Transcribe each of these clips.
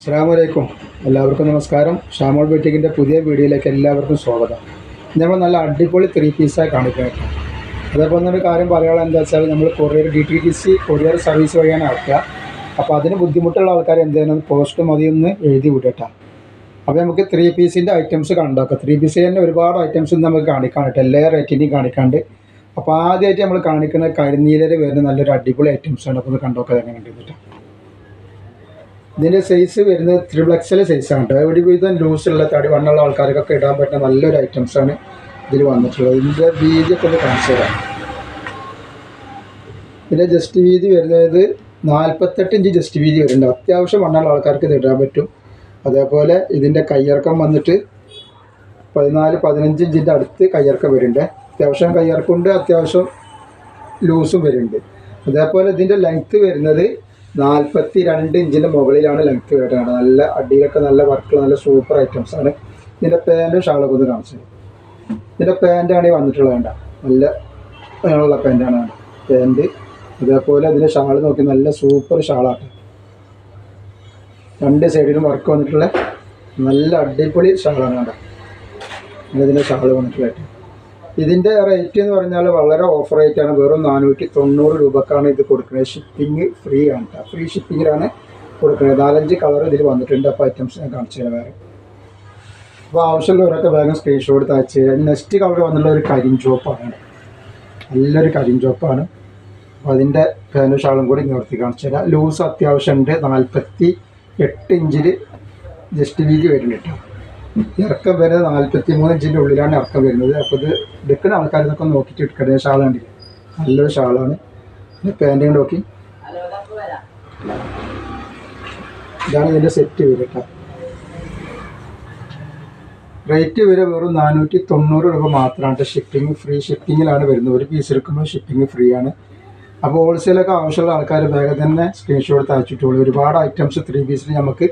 അസ്സലാമലൈക്കും. എല്ലാവർക്കും നമസ്കാരം. ഷാമോൾ ബoutique പുതിയ വീഡിയോയിലേക്ക് എല്ലാവർക്കും സ്വാഗതം. നമ്മൾ നല്ല അടിപൊളി 3 പീസായി കാണിക്കണം. അതേപോലെ തന്നെ ഒരു കാര്യം പറയാനുള്ളത് എന്താ വെച്ചാൽ നമ്മൾ DTDC കൊറിയർ സർവീസ് വഴിയാണ് അയക്കുക. അപ്പോൾ അതിന് ബുദ്ധിമുട്ടുള്ള ആൾക്കാർ എന്ത് ചെയ്യണം, പോസ്റ്റ് മതിയൊന്ന് എഴുതി വിടട്ടാ. അപ്പോൾ നമുക്ക് 3 പീസിൻ്റെ ഐറ്റംസ് കണ്ടാക്കാം. 3 പീസിൽ തന്നെ ഒരുപാട് ഐറ്റംസ് നമുക്ക് കാണിക്കാനുണ്ട്, എല്ലാ റേറ്റിൻ്റെയും കാണിക്കാണ്ട്. അപ്പോൾ ആദ്യമായിട്ട് നമ്മൾ കാണിക്കുന്ന കരിനീലയിൽ വരുന്ന നല്ലൊരു അടിപൊളി ഐറ്റംസാണ്. അപ്പോൾ ഇത് കണ്ടോക്കാം എങ്ങനെ കണ്ടിട്ട്. ഇതിൻ്റെ സൈസ് വരുന്നത് 3XL സൈസാണ് കേട്ടോ. എവിടെ വിധം ലൂസുള്ള തടി വണ്ണുള്ള ആൾക്കാർക്കൊക്കെ ഇടാൻ പറ്റുന്ന നല്ലൊരു ഐറ്റംസാണ് ഇതിൽ വന്നിട്ടുള്ളത്. ഇതിൻ്റെ വീതിയൊക്കെ ഒന്ന് കാണിച്ചു തരാം. ഇതിൻ്റെ ജസ്റ്റ് വീതി വരുന്നത് 48 ഇഞ്ച് ജസ്റ്റ് വീതി വരുന്നുണ്ട്. അത്യാവശ്യം വണ്ണുള്ള ആൾക്കാർക്ക് ഇത് ഇടാൻ പറ്റും. അതേപോലെ ഇതിൻ്റെ കയ്യിറക്കം വന്നിട്ട് 14-15 ഇഞ്ചിൻ്റെ അടുത്ത് കയ്യിറക്കം വരുന്നുണ്ട്. അത്യാവശ്യം കയ്യിറക്കമുണ്ട്, അത്യാവശ്യം ലൂസും വരുന്നുണ്ട്. അതേപോലെ ഇതിൻ്റെ ലെങ്ത്ത് വരുന്നത് 42 ഇഞ്ചിൻ്റെ മുകളിലാണ് ലെങ്ത്ത് വരുന്നത്. നല്ല അടിയിലൊക്കെ നല്ല വർക്കുള്ള നല്ല സൂപ്പർ ഐറ്റംസാണ്. ഇതിൻ്റെ പാൻറ്റും ഷാളൊക്കെ ഒന്ന് കാണിച്ചത്. ഇതിൻ്റെ പാൻറ്റാണ് ഈ വന്നിട്ടുള്ളത്. വേണ്ട നല്ല നീളമുള്ള പാൻറ്റാണ് പാൻറ്റ്. അതേപോലെ ഇതിൻ്റെ ഷാൾ നോക്കി നല്ല സൂപ്പർ ഷാളാണ്. 2 സൈഡിലും വർക്ക് വന്നിട്ടുള്ള നല്ല അടിപൊളി ഷാളാണ്. വേണ്ട ഇതിൻ്റെ ഷാൾ വന്നിട്ടുള്ളത്. ഇതിൻ്റെ റേറ്റ് എന്ന് പറഞ്ഞാൽ വളരെ ഓഫർ റേറ്റാണ്. വെറും 490 രൂപക്കാണ് ഇത് കൊടുക്കുന്നത്. ഷിപ്പിംഗ് ഫ്രീ ആണ് കേട്ടോ. ഫ്രീ ഷിപ്പിങ്ങിലാണ് കൊടുക്കുന്നത്. 4-5 കളർ ഇതിൽ വന്നിട്ടുണ്ട്. അപ്പോൾ ഐറ്റംസ് ഞാൻ കാണിച്ചു തരാം വേറെ. അപ്പോൾ ആവശ്യമുള്ളവരൊക്കെ വേഗം സ്ക്രീൻഷോട്ട് എടുത്ത് അയച്ചു തരാം. നെക്സ്റ്റ് കളർ വന്നുള്ള ഒരു കരിഞ്ചോപ്പാണ്, നല്ലൊരു കരിഞ്ചോപ്പാണ്. അപ്പോൾ അതിൻ്റെ പാൻറ്റും ഷാളും കൂടി നിർത്തി കാണിച്ചു തരാം. ലൂസ് അത്യാവശ്യം ഉണ്ട്. 48 ഇഞ്ചിൽ ജസ്റ്റ് വീതി വരുന്നുണ്ട് കേട്ടോ. ഇറക്കം വരുന്നത് 43 ഇഞ്ചിൻ്റെ ഉള്ളിലാണ് ഇറക്കം വരുന്നത്. അപ്പോൾ ഇത് എടുക്കുന്ന ആൾക്കാർ ഇതൊക്കെ നോക്കിയിട്ട് എടുക്കണേ. ഷാൾ കണ്ടില്ല, നല്ലൊരു ഷാളാണ്. പിന്നെ പാൻറ്റും നോക്കി, ഇതാണ് ഇതിൻ്റെ സെറ്റ് വരും കേട്ടോ. റേറ്റ് വരെ വെറും 490 രൂപ മാത്രമാണ്. ഷിപ്പിംഗ് ഫ്രീ ഷിപ്പിങ്ങിലാണ് വരുന്നത്. ഒരു പീസ് എടുക്കുമ്പോൾ ഷിപ്പിംഗ് ഫ്രീ ആണ്. അപ്പോൾ ഹോൾസെയിലൊക്കെ ആവശ്യമുള്ള ആൾക്കാർ വേഗം തന്നെ സ്ക്രീൻഷോട്ട് അയച്ചിട്ടുള്ളൂ. ഒരുപാട് ഐറ്റംസ് 3 പീസിൽ നമുക്ക്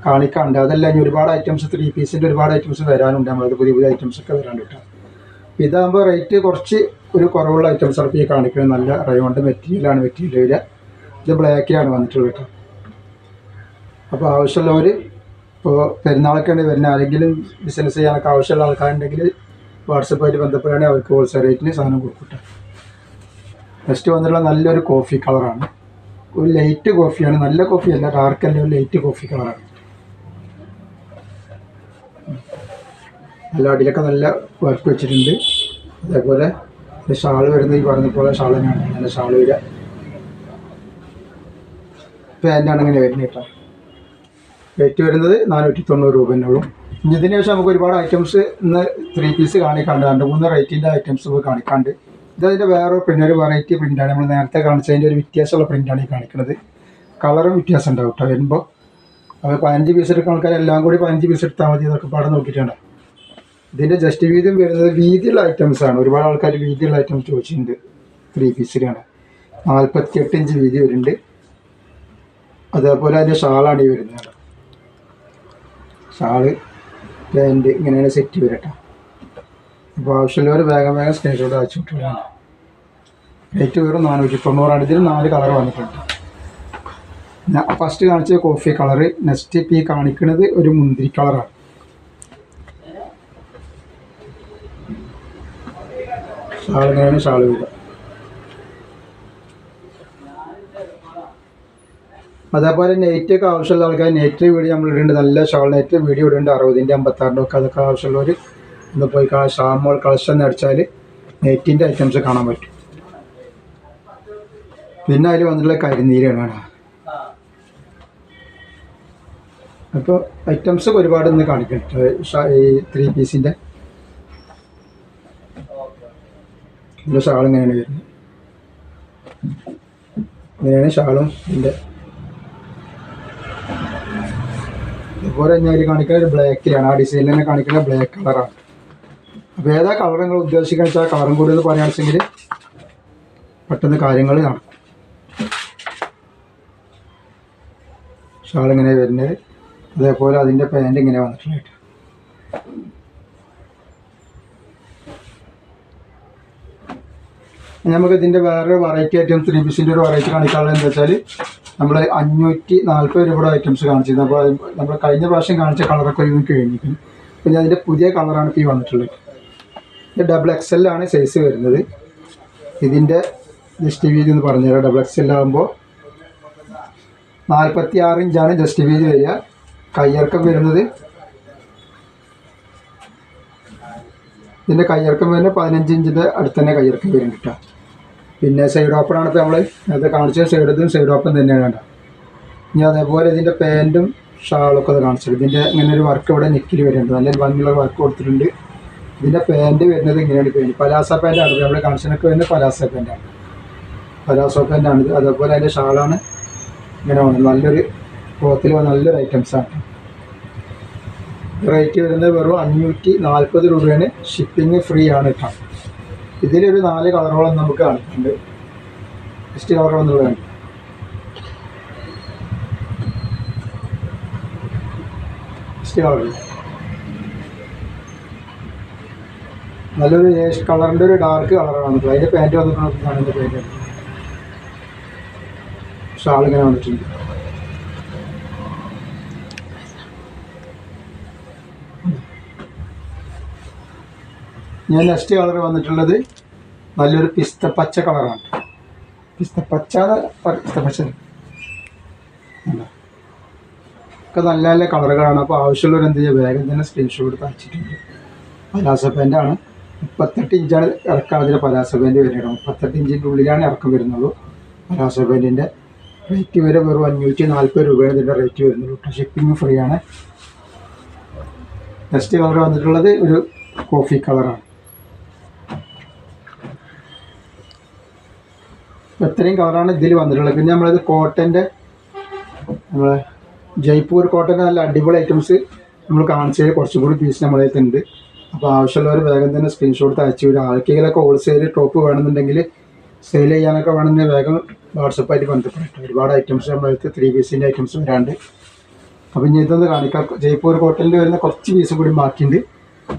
കാണിക്കാനുണ്ട്. അതല്ല ഇനി ഒരുപാട് ഐറ്റംസ് 3 പീസിൻ്റെ ഒരുപാട് ഐറ്റംസ് വരാനുണ്ട്. നമ്മളത് പുതിയ പുതിയ ഐറ്റംസൊക്കെ വരാൻ കിട്ടും. ഇതാകുമ്പോൾ റേറ്റ് കുറച്ച് ഒരു കുറവുള്ള ഐറ്റംസാണ് ഇപ്പോൾ ഈ കാണിക്കുന്നത്. നല്ല റയോണ്ട് മെറ്റീരിയലാണ് മെറ്റീരിയൽ വരിക. ഇത് ബ്ലാക്കിലാണ് വന്നിട്ടുള്ളത് കേട്ടോ. അപ്പോൾ ആവശ്യമുള്ളവർ ഇപ്പോൾ പെരുന്നാളൊക്കെ വരുന്ന ആരെങ്കിലും ബിസിനസ് ചെയ്യാനൊക്കെ ആവശ്യമുള്ള ആൾക്കാരുണ്ടെങ്കിൽ വാട്സപ്പായിട്ട് ബന്ധപ്പെടുകയാണെങ്കിൽ അവർക്ക് ഹോൾസെയിൽ റേറ്റിന് സാധനം കൊടുക്കട്ടെ. നെക്സ്റ്റ് വന്നിട്ടുള്ള നല്ലൊരു കോഫി കളറാണ്. ഒരു ലൈറ്റ് കോഫിയാണ്, നല്ല കോഫിയല്ല, ഡാർക്കല്ല, ഒരു ലൈറ്റ് കോഫി കളറാണ്. നല്ല അടിയിലൊക്കെ നല്ല വർക്ക് വെച്ചിട്ടുണ്ട്. അതേപോലെ ഷാൾ വരുന്നത് ഈ പറഞ്ഞ പോലെ ഷാൾ തന്നെയാണ്. നല്ല ഷാൾ വരിക. പാൻറ്റാണ് ഇങ്ങനെ വരുന്നത് കേട്ടോ. റേറ്റ് വരുന്നത് 490 രൂപ തന്നെയുള്ളൂ. ഇനി ഇതിന് ശേഷം നമുക്ക് ഒരുപാട് ഐറ്റംസ് ഇന്ന് 3 പീസ് കാണിക്കാണ്ട്, 2-3 റേറ്റിൻ്റെ ഐറ്റംസ് നമുക്ക് കാണിക്കാണ്ട്. ഇതതിൻ്റെ വേറെ പ്രിൻ്റ്, ഒരു വെറൈറ്റി പ്രിൻ്റാണ്. നമ്മൾ നേരത്തെ കാണിച്ചതിൻ്റെ ഒരു വ്യത്യാസമുള്ള പ്രിൻ്റാണ് ഈ കാണിക്കുന്നത്. കളറും വ്യത്യാസം ഉണ്ടാവും കേട്ടോ വരുമ്പോൾ. അപ്പോൾ 15 പീസ് എടുക്കുന്ന ആൾക്കാർ എല്ലാം കൂടി 15 പീസ് എടുത്താൽ മതി. ഇതൊക്കെ പാടെ നോക്കിയിട്ടുണ്ട്. ഇതിൻ്റെ ജസ്റ്റ് വീതിയും വരുന്നത് വീതിയുള്ള ഐറ്റംസാണ്. ഒരുപാട് ആൾക്കാർ വീതിയുള്ള ഐറ്റംസ് ചോദിച്ചിട്ടുണ്ട്. 3 പീസിലാണ് 48 ഇഞ്ച് വീതി വരുന്നുണ്ട്. അതേപോലെ അതിൻ്റെ ഷാളാണ് ഈ വരുന്നത്. ഷാള് പാൻറ്റ് ഇങ്ങനെയാണ് സെറ്റ് വരട്ടെ. അപ്പോൾ ആവശ്യമുള്ളവർ വേഗം വേഗം സ്ക്രീൻഷോട്ട് അയച്ചു വിട്ടുള്ളതാണ്. റേറ്റ് വെറും 490. ഇതിൽ 4 കളർ വന്നിട്ടുണ്ട്. ഞാൻ ഫസ്റ്റ് കാണിച്ചത് കോഫി കളറ്. നെക്സ്റ്റ് ഇപ്പോൾ ഈ കാണിക്കുന്നത് ഒരു മുന്തിരി കളറാണ്. ഷാൾ ഇങ്ങനെയാണ് ഷാൾ വരിക. അതേപോലെ നെറ്റൊക്കെ ആവശ്യമുള്ള ആൾക്കാർ നെറ്റ് വീഡിയോ നമ്മൾ ഇടുന്നുണ്ട്. നല്ല ഷാൾ നെറ്റ് വീഡിയോ ഇടുന്നുണ്ട്. 60-ൻ്റെ 56-ൻ്റെ ഒക്കെ. അതൊക്കെ ആവശ്യമുള്ളവർ ഒന്ന് പോയി ഷാമോൾ കളക്ഷൻ അടിച്ചാൽ നെറ്റിൻ്റെ ഐറ്റംസ് കാണാൻ പറ്റും. പിന്നെ അതിൽ വന്നിട്ടുള്ള കരിനീരാണ്. അപ്പോൾ ഐറ്റംസ് ഒരുപാട് ഇന്ന് കാണിക്കട്ടെ. ഈ 3 പീസിൻ്റെ ഇതിൻ്റെ ഷാൾ ഇങ്ങനെയാണ് വരുന്നത്. ഇങ്ങനെയാണ് ഷാളും ഇതിൻ്റെ. അതുപോലെ ഞാൻ കാണിക്കുന്ന ഒരു ബ്ലാക്കിലാണ്. ആ ഡിസൈനിൽ തന്നെ കാണിക്കുന്ന ബ്ലാക്ക് കളറാണ്. അപ്പോൾ ഏതാ കളർ നിങ്ങൾ ഉദ്ദേശിക്കുന്നത് വെച്ചാൽ കളറും കൂടി ഒന്ന് പറയുകയാണെങ്കിൽ പെട്ടെന്ന് കാര്യങ്ങൾ നടക്കും. ഷാൾ ഇങ്ങനെ വരുന്നത്. അതേപോലെ അതിൻ്റെ പാൻറ്റ് ഇങ്ങനെ വന്നിട്ടുള്ളത്. നമുക്ക് ഇതിൻ്റെ വേറെ വെറൈറ്റി ഐറ്റംസ് 3 പീസിൻ്റെ ഒരു വെറൈറ്റി കാണിക്കാനുള്ളത് എന്താ വെച്ചാൽ നമ്മൾ 540 രൂപയുടെ ഐറ്റംസ് കാണിച്ചിരുന്നു. അപ്പോൾ നമ്മൾ കഴിഞ്ഞ പ്രാവശ്യം കാണിച്ച കളറൊക്കെ ഇതിന് കഴിഞ്ഞിരിക്കും. പിന്നെ അതിൻ്റെ പുതിയ കളറാണ് ഇപ്പോൾ ഈ വന്നിട്ടുള്ളത്. ഇത് XXL ആണ് സൈസ് വരുന്നത്. ഇതിൻ്റെ ജസ്റ്റ് വീതി എന്ന് പറഞ്ഞുതരാം. XXL ആകുമ്പോൾ 46 ഇഞ്ചാണ് ജസ്റ്റ് വീതി വരിക. കയ്യിറക്കം വരുന്നത് ഇതിൻ്റെ കയ്യിറക്കം വരുന്നത് 15 ഇഞ്ചിൻ്റെ അടുത്ത് തന്നെ കയ്യിറക്കം വരും കിട്ടുക. പിന്നെ സൈഡ് ഓപ്പണാണ് ഇപ്പോൾ നമ്മൾ അത് കാണിച്ച സൈഡ് ഓപ്പൺ തന്നെയാണ് വേണ്ട. ഇനി അതേപോലെ ഇതിൻ്റെ പാൻറ്റും ഷാളൊക്കെ അത് കാണിച്ചത്. ഇതിൻ്റെ ഇങ്ങനെ ഒരു വർക്ക് ഇവിടെ നെക്കിൽ വരുന്നുണ്ട്. നല്ലൊരു ഭംഗിയുള്ള വർക്ക് കൊടുത്തിട്ടുണ്ട്. ഇതിൻ്റെ പാൻറ്റ് വരുന്നത് ഇങ്ങനെയാണ്. പാൻറ്റ് പലാസ പാൻറ്റാണ് നമ്മൾ കാണിച്ചതൊക്കെ വരുന്നത്. പലാസ പാൻറ്റാണിത്. അതേപോലെ അതിൻ്റെ ഷാളാണ് ഇങ്ങനെ വന്നത്. നല്ലൊരു ക്ലോത്തിൽ നല്ലൊരു ഐറ്റംസാണ്. റേറ്റ് വരുന്നത് വെറും 540 രൂപയാണ്. ഷിപ്പിംഗ് ഫ്രീ ആണ് കേട്ടോ. ഇതിലൊരു 4 കളറുകളും നമുക്ക് കാണിക്കുന്നുണ്ട്. നെക്സ്റ്റ് കളർ വന്നുള്ളതാണ്. നെക്സ്റ്റ് കളർ നല്ലൊരു കളറിൻ്റെ ഒരു ഡാർക്ക് കളറാണ് വന്നിട്ടുള്ളത്. അതിൻ്റെ പാൻറ്റ് വന്നിട്ടുണ്ടെന്നാണ് അതിൻ്റെ പാൻറ്റ്. ഷാൾ ഇങ്ങനെ വന്നിട്ടുണ്ട്. ഞാൻ നെക്സ്റ്റ് കളർ വന്നിട്ടുള്ളത് നല്ലൊരു പിസ്ത പച്ച കളറാണ്. പിസ്തപ്പച്ച ഒക്കെ നല്ല നല്ല കളറുകളാണ്. അപ്പോൾ ആവശ്യമുള്ളവർ എന്ത് ചെയ്യുക, വേഗം തന്നെ സ്ക്രീൻഷോട്ട് എടുത്ത് അയച്ചിട്ടുണ്ട്. പലാസ പാൻറ്റാണ്. 38 ഇഞ്ചാണ് ഇറക്കം. അതിൻ്റെ പലാസ പാൻറ്റ് വരുന്നത് 38 ഇഞ്ചിൻ്റെ ഉള്ളിലാണ് ഇറക്കം വരുന്നുള്ളൂ. പലാസ പാൻറ്റിൻ്റെ റേറ്റ് വരെ വെറും 540 രൂപയാണ് ഇതിൻ്റെ റേറ്റ് വരുന്നുള്ളൂ. ഷിപ്പിംഗ് ഫ്രീ ആണ്. നെക്സ്റ്റ് കളർ വന്നിട്ടുള്ളത് ഒരു കോഫി കളറാണ്. ഇത്രയും കളറാണ് ഇതിൽ വന്നിട്ടുള്ളത്. പിന്നെ നമ്മളത് കോട്ടൻ്റെ നമ്മളെ ജയ്പൂർ കോട്ടൻ്റെ നല്ല അടിപൊളി ഐറ്റംസ് നമ്മൾ കാണിച്ചതിൽ കുറച്ചും കൂടി പീസ് നമ്മളെ ഉണ്ട്. അപ്പോൾ ആവശ്യമുള്ളവർ വേഗം തന്നെ സ്ക്രീൻഷോട്ട് അയച്ചു വരും. ആർക്കെങ്കിലൊക്കെ ഹോൾസെയിൽ ടോപ്പ് വേണമെന്നുണ്ടെങ്കിൽ സെയിൽ ചെയ്യാനൊക്കെ വേണമെങ്കിൽ വേഗം വാട്സപ്പായിട്ട് ബന്ധപ്പെട്ടിട്ട് ഒരുപാട് ഐറ്റംസ് നമ്മളടുത്ത് 3 പീസിൻ്റെ ഐറ്റംസ് വരാണ്ട്. അപ്പോൾ ഇനി ഇതൊന്ന് കാണിക്കാം. ജയ്പൂർ കോട്ടണിൽ വരുന്ന കുറച്ച് പീസും കൂടി ബാക്കിയുണ്ട്.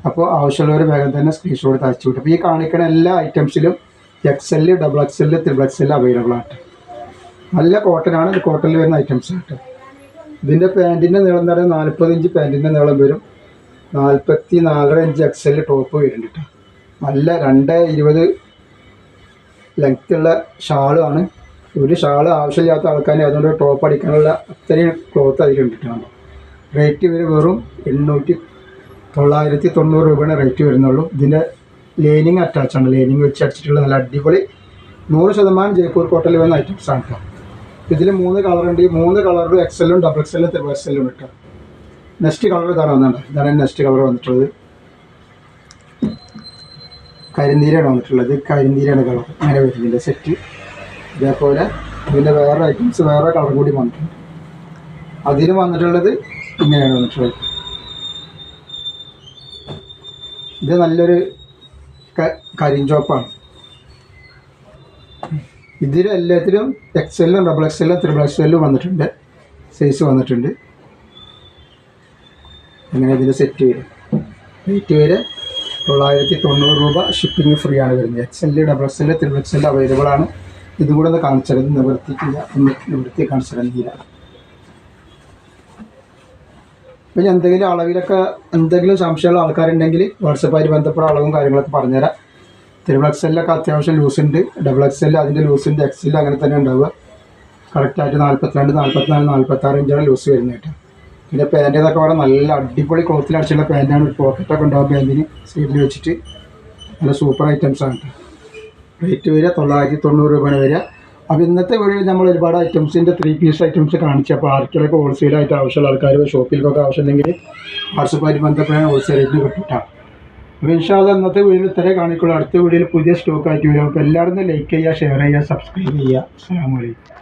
അപ്പോൾ ആവശ്യമുള്ളവർ വേഗം തന്നെ സ്ക്രീൻഷോട്ട് അയച്ചു വിട്ടു. അപ്പോൾ ഈ കാണിക്കുന്ന എല്ലാ ഐറ്റംസിലും XL, XXL, XXL അവൈലബിൾ ആണ്. നല്ല കോട്ടനാണ്. ഇത് കോട്ടണിൽ വരുന്ന ഐറ്റംസ് ആയിട്ട്. ഇതിൻ്റെ പാൻറ്റിൻ്റെ നീളം എന്ന് പറയുന്നത് 40 ഇഞ്ച് പാൻറ്റിൻ്റെ നീളം വരും. 44.5 ഇഞ്ച് XL ടോപ്പ് വരുന്നുണ്ട്. നല്ല 2.20 ലെങ്ത്തുള്ള ഷാളുമാണ്. ഒരു ഷാൾ ആവശ്യമില്ലാത്ത ആൾക്കാർ അതുകൊണ്ട് ടോപ്പ് അടിക്കാനുള്ള അത്രയും ക്ലോത്ത് അതിലുണ്ടിട്ടാണ്. റേറ്റ് വരെ വെറും 990 രൂപയാണ് റേറ്റ് വരുന്നുള്ളൂ. ഇതിൻ്റെ ലൈനിങ് അറ്റാച്ചാണ്. ലൈനിങ് വെച്ച് അടിച്ചിട്ടുള്ള നല്ല അടിപൊളി 100% ജയ്പൂർ കോട്ടണിൽ വരുന്ന ഐറ്റംസാണ് കേട്ടോ. ഇതിൽ 3 കളറുണ്ട്. ഈ 3 കളറിലും XL-ഉം XXL-ഉം XXL-ഉം കിട്ടും. നെക്സ്റ്റ് കളർ ഇതാണ് വന്നിട്ടുണ്ട്. ഇതാണ് നെക്സ്റ്റ് കളർ വന്നിട്ടുള്ളത്. കരിനീരാണ് വന്നിട്ടുള്ളത്. കരിനീരാണ് കളർ അങ്ങനെ വരുന്നതിൻ്റെ സെറ്റ്. ഇതേപോലെ ഇതിൻ്റെ വേറെ ഐറ്റംസ് വേറെ കളർ കൂടി വന്നിട്ടുണ്ട്. അതിലും വന്നിട്ടുള്ളത് ഇങ്ങനെയാണ് വന്നിട്ടുള്ളത്. ഇത് നല്ലൊരു കരിഞ്ചോപ്പാണ്. ഇതിൽ എല്ലാത്തിലും XL-ഉം XXL-ഉം XXL-ഉം വന്നിട്ടുണ്ട്. സൈസ് വന്നിട്ടുണ്ട്. അങ്ങനെ ഇതിൻ്റെ സെറ്റ് വരും. റേറ്റ് വരെ 990 രൂപ. ഷിപ്പിംഗ് ഫ്രീ ആണ് വരുന്നത്. XL, XXL, XXL അവൈലബിൾ ആണ്. ഇതും കൂടെ ഒന്ന് കാണിച്ചത് നിവൃത്തി കാണിച്ചില്ല. പിന്നെ എന്തെങ്കിലും അളവിലൊക്കെ എന്തെങ്കിലും സംശയമുള്ള ആൾക്കാരുണ്ടെങ്കിൽ വാട്സപ്പായിട്ട് ബന്ധപ്പെട്ട അളവും കാര്യങ്ങളൊക്കെ പറഞ്ഞുതരാം. XL-ഒക്കെ അത്യാവശ്യം ലൂസുണ്ട്. XXL അതിൻ്റെ ലൂസുണ്ട്. XL അങ്ങനെ തന്നെ ഉണ്ടാവുക. കറക്റ്റായിട്ട് 42, 44, 46 ഇഞ്ചാണ് ലൂസ് വരുന്നത് കേട്ടോ. പിന്നെ പാൻറ്റ് ഇതൊക്കെ വളരെ നല്ല അടിപൊളി ക്ലോത്തിൽ അടിച്ചുള്ള പാൻറ്റാണ്. ഒരു പോക്കറ്റൊക്കെ ഉണ്ടാവും പാൻറ്റിന് സൈഡിൽ വെച്ചിട്ട്. നല്ല സൂപ്പർ ഐറ്റംസാണ് കേട്ടോ. റേറ്റ് വരിക 990 രൂപയാണ് വരിക. അപ്പോൾ ഇന്നത്തെ വീഡിയോയിൽ നമ്മൾ ഒരുപാട് ഐറ്റംസിൻ്റെ 3 പീസ് ഐറ്റംസ് കാണിച്ചു. അപ്പോൾ ആർക്കെങ്കിലൊക്കെ ഹോൾസെയിലായിട്ട് ആവശ്യമുള്ള ആൾക്കാർ ഷോപ്പിലൊക്കെ ആവശ്യമുണ്ടെങ്കിൽ വാട്സപ്പായിട്ട് ബന്ധപ്പെടാൻ ഹോൾസെയിൽ റേറ്റിന് കിട്ടും. അപ്പോൾ ഇൻഷാ അല്ലാഹ് ഇന്നത്തെ വീഡിയോയിൽ ഇത്രേ കാണിക്കുള്ളൂ. അടുത്ത വീഡിയോയിൽ പുതിയ സ്റ്റോക്ക് ആയിട്ട് വരും. അപ്പോൾ എല്ലാവരും ലൈക്ക് ചെയ്യുക, ഷെയർ ചെയ്യുക, സബ്സ്ക്രൈബ് ചെയ്യുക. അസ്സലാമു അലൈക്കും.